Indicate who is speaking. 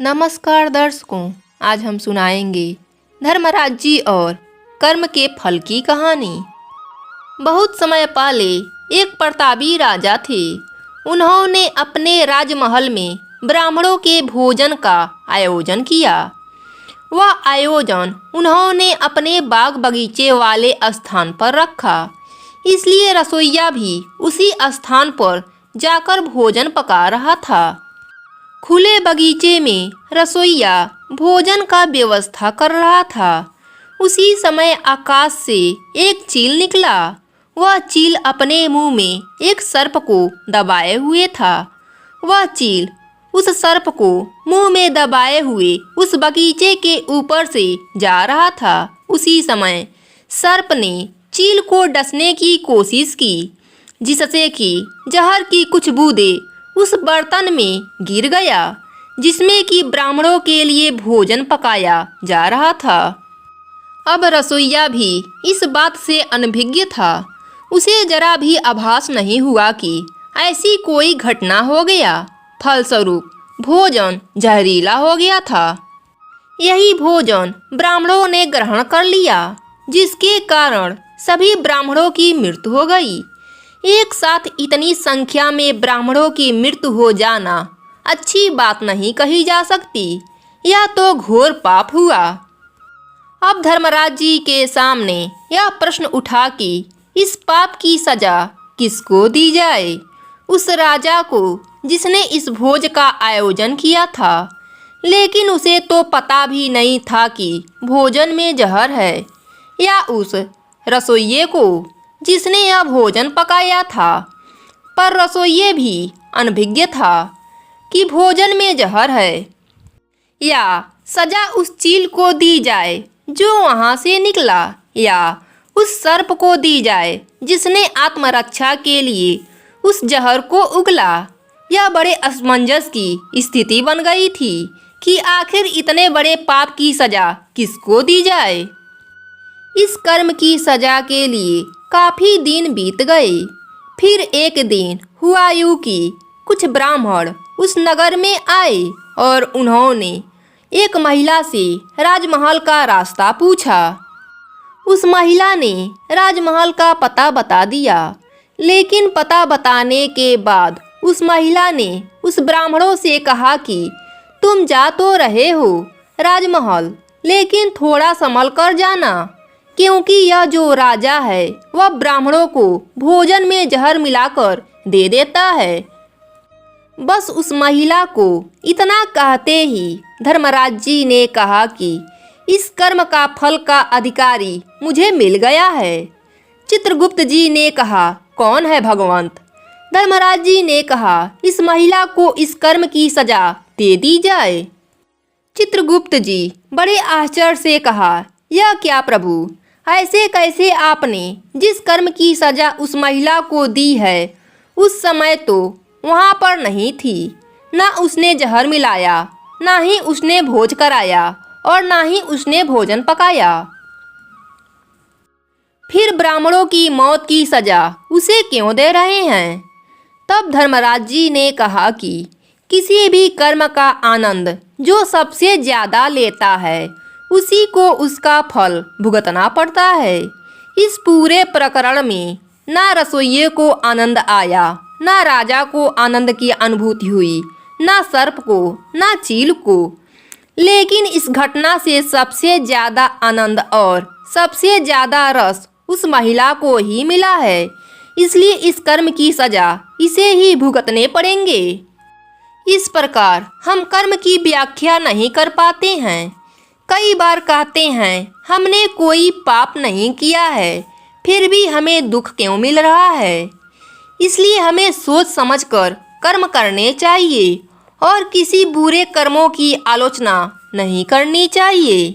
Speaker 1: नमस्कार दर्शकों, आज हम सुनाएंगे धर्मराज जी और कर्म के फल की कहानी। बहुत समय पहले एक प्रतापी राजा थे। उन्होंने अपने राजमहल में ब्राह्मणों के भोजन का आयोजन किया। वह आयोजन उन्होंने अपने बाग बगीचे वाले स्थान पर रखा, इसलिए रसोइया भी उसी स्थान पर जाकर भोजन पका रहा था। खुले बगीचे में रसोइया भोजन का व्यवस्था कर रहा था। उसी समय आकाश से एक चील निकला। वह चील अपने मुंह में एक सर्प को दबाए हुए था। वह चील उस सर्प को मुंह में दबाए हुए उस बगीचे के ऊपर से जा रहा था। उसी समय सर्प ने चील को डसने की कोशिश की, जिससे कि जहर की कुछ बूंदें उस बर्तन में गिर गया, जिसमें कि ब्राह्मणों के लिए भोजन पकाया जा रहा था। अब रसोइया भी इस बात से अनभिज्ञ था। उसे जरा भी आभास नहीं हुआ कि ऐसी कोई घटना हो गया। फलस्वरूप भोजन जहरीला हो गया था। यही भोजन ब्राह्मणों ने ग्रहण कर लिया, जिसके कारण सभी ब्राह्मणों की मृत्यु हो गई। एक साथ इतनी संख्या में ब्राह्मणों की मृत्यु हो जाना अच्छी बात नहीं कही जा सकती। यह तो घोर पाप हुआ। अब धर्मराज जी के सामने यह प्रश्न उठा कि इस पाप की सजा किसको दी जाए। उस राजा को जिसने इस भोज का आयोजन किया था, लेकिन उसे तो पता भी नहीं था कि भोजन में जहर है, या उस रसोइये को जिसने यह भोजन पकाया था। पर रसोइये भी अनभिज्ञ था कि भोजन में जहर है। या सजा उस चील को दी जाए जो वहाँ से निकला, या उस सर्प को दी जाए जिसने आत्मरक्षा के लिए उस जहर को उगला। यह बड़े असमंजस की स्थिति बन गई थी कि आखिर इतने बड़े पाप की सजा किसको दी जाए। इस कर्म की सजा के लिए काफी दिन बीत गए। फिर एक दिन हुआ यूं कि कुछ ब्राह्मण उस नगर में आए और उन्होंने एक महिला से राजमहल का रास्ता पूछा। उस महिला ने राजमहल का पता बता दिया, लेकिन पता बताने के बाद उस महिला ने उस ब्राह्मणों से कहा कि तुम जा तो रहे हो राजमहल, लेकिन थोड़ा संभल कर जाना, क्योंकि यह जो राजा है वह ब्राह्मणों को भोजन में जहर मिलाकर दे देता है। बस उस महिला को इतना कहते ही धर्मराज जी ने कहा कि इस कर्म का फल का अधिकारी मुझे मिल गया है। चित्रगुप्त जी ने कहा, कौन है भगवंत? धर्मराज जी ने कहा, इस महिला को इस कर्म की सजा दे दी जाए। चित्रगुप्त जी बड़े आश्चर्य से कहा, यह क्या प्रभु, ऐसे कैसे आपने जिस कर्म की सजा उस महिला को दी है उस समय तो वहाँ पर नहीं थी। ना उसने जहर मिलाया, ना ही उसने भोज कराया, और ना ही उसने भोजन पकाया। फिर ब्राह्मणों की मौत की सजा उसे क्यों दे रहे हैं? तब धर्मराज जी ने कहा कि किसी भी कर्म का आनंद जो सबसे ज़्यादा लेता है उसी को उसका फल भुगतना पड़ता है। इस पूरे प्रकरण में ना रसोइये को आनंद आया, ना राजा को आनंद की अनुभूति हुई, ना सर्प को, ना चील को। लेकिन इस घटना से सबसे ज़्यादा आनंद और सबसे ज़्यादा रस उस महिला को ही मिला है, इसलिए इस कर्म की सजा इसे ही भुगतने पड़ेंगे। इस प्रकार हम कर्म की व्याख्या नहीं कर पाते हैं। कई बार कहते हैं हमने कोई पाप नहीं किया है, फिर भी हमें दुख क्यों मिल रहा है। इसलिए हमें सोच समझकर कर्म करने चाहिए और किसी बुरे कर्मों की आलोचना नहीं करनी चाहिए।